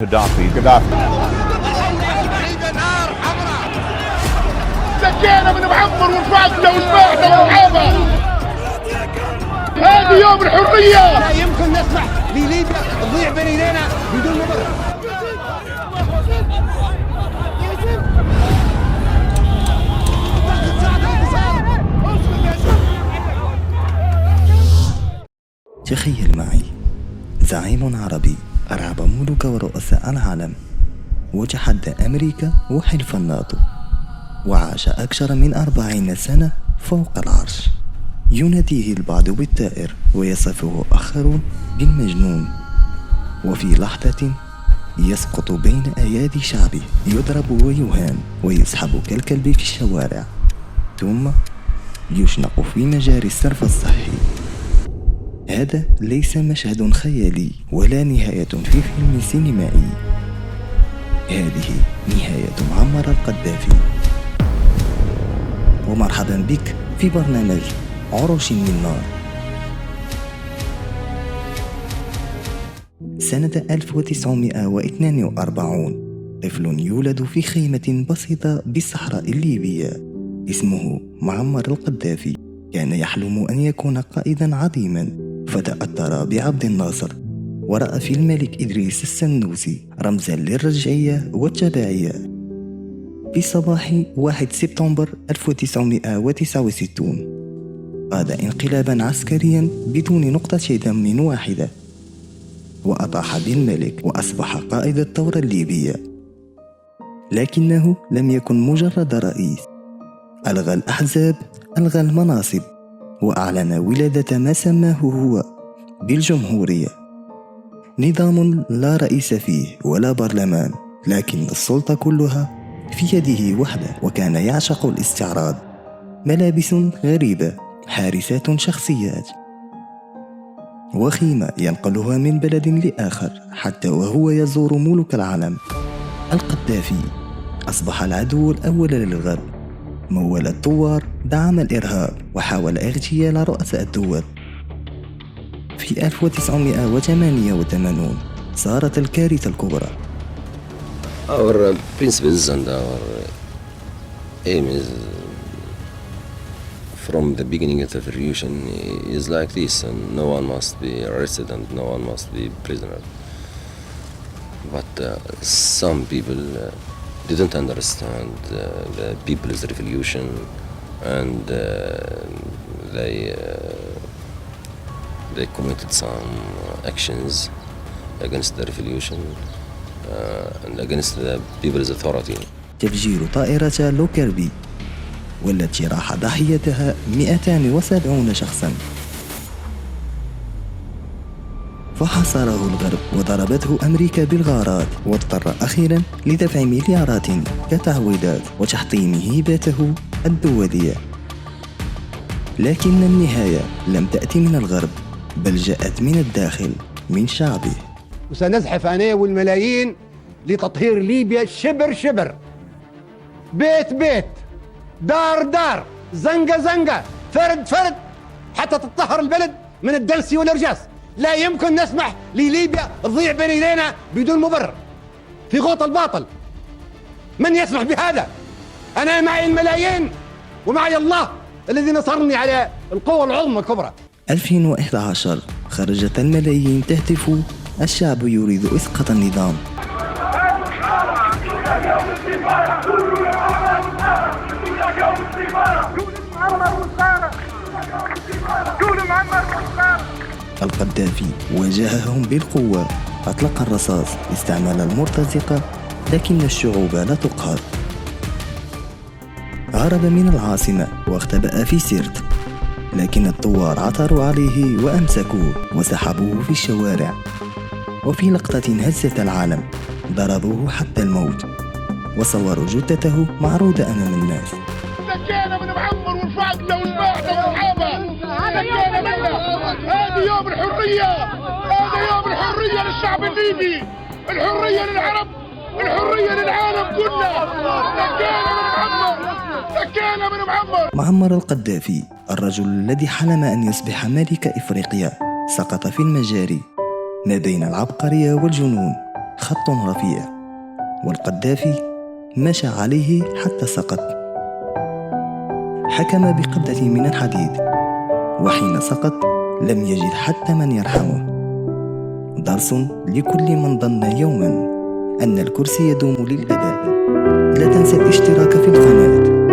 قذافي سكينا من معمر ورفعتنا وسمعنا وصحابه. هذا يوم الحرية. لا يمكن نسمح لليبيا تضيع بين ايدينا بدون مبرر. تخيل معي زعيم عربي أرعب ملوك ورؤساء العالم وتحدى أمريكا وحلف الناتو وعاش أكثر من 40 سنة فوق العرش. يناديه البعض بالثائر ويصفه آخرون بالمجنون، وفي لحظة يسقط بين أيادي شعبه، يضرب ويهان ويسحب كالكلب في الشوارع، ثم يشنق في مجاري الصرف الصحي. هذا ليس مشهد خيالي ولا نهاية في فيلم سينمائي، هذه نهاية معمر القذافي. ومرحبا بك في برنامج عروش من نار. سنة 1942 طفل يولد في خيمة بسيطة بالصحراء الليبية اسمه معمر القذافي. كان يحلم أن يكون قائدا عظيما، فتأثر بعبد الناصر ورأى في الملك إدريس السنوسي رمزا للرجعية والتبعية. في صباح 1 سبتمبر 1969 قاد انقلابا عسكريا بدون نقطة دم واحدة، وأطاح بالملك وأصبح قائد الثورة الليبية. لكنه لم يكن مجرد رئيس، ألغى الأحزاب، ألغى المناصب، وأعلن ولادة ما سماه هو بالجمهورية، نظام لا رئيس فيه ولا برلمان، لكن السلطة كلها في يده وحده. وكان يعشق الاستعراض، ملابس غريبة، حارسات شخصيات، وخيمة ينقلها من بلد لآخر حتى وهو يزور ملوك العالم. القذافي أصبح العدو الأول للغرب، مول الثوار، دعم الإرهاب، وحاول اغتيال رؤساء الدول. في 1988 صارت الكارثة الكبرى. Our principles and our aim is from the beginning of the revolution is like this, and no one must be arrested and no one must be prisoner. But some people didn't understand the people's revolution, and they committed some actions against the revolution and against the people's authority. تفجير طائرة لوكربي والتي راح ضحيتها 270 شخصا، فحاصره الغرب وضربته أمريكا بالغارات، واضطر أخيرا لدفع مليارات كتعويضات وتحطيم هيبته الدولية. لكن النهاية لم تأتي من الغرب، بل جاءت من الداخل، من شعبه. وسنزحف أنا والملايين لتطهير ليبيا شبر شبر، بيت بيت، دار دار، زنقة زنقة، فرد فرد، حتى تطهر البلد من الدنس والإرجاس. لا يمكن نسمح لليبيا تضيع بين ايدينا بدون مبرر في غوط الباطل. من يسمح بهذا؟ أنا معي الملايين ومعي الله الذي نصرني على القوة العظمى الكبرى. 2011 خرجت الملايين تهتف: الشعب يريد إسقاط النظام. القذافي واجههم بالقوة، أطلق الرصاص، استعمل المرتزقة، لكن الشعوب لا تقهر. هرب من العاصمة واختبأ في سرت، لكن الثوار عثروا عليه وأمسكوه وسحبوه في الشوارع، وفي لقطة هزت العالم ضربوه حتى الموت وصوروا جثته معروضة أمام الناس. سكينا من معمر ورفعتنا وسمعنا وصحابه. سكينا منا. هذا يوم الحرية. هذا يوم الحرية للشعب الليبي، الحرية للعرب، الحرية للعالم كله. سكينا من معمر. سكينا من معمر. معمر القذافي الرجل الذي حلم أن يصبح ملك إفريقيا سقط في المجاري ما بين العبقرية والجنون، خط رفيع، والقذافي مشى عليه حتى سقط. حكم بقبضة من الحديد، وحين سقط لم يجد حتى من يرحمه. درس لكل من ظن يوما أن الكرسي يدوم للأبد. لا تنسى الاشتراك في القناة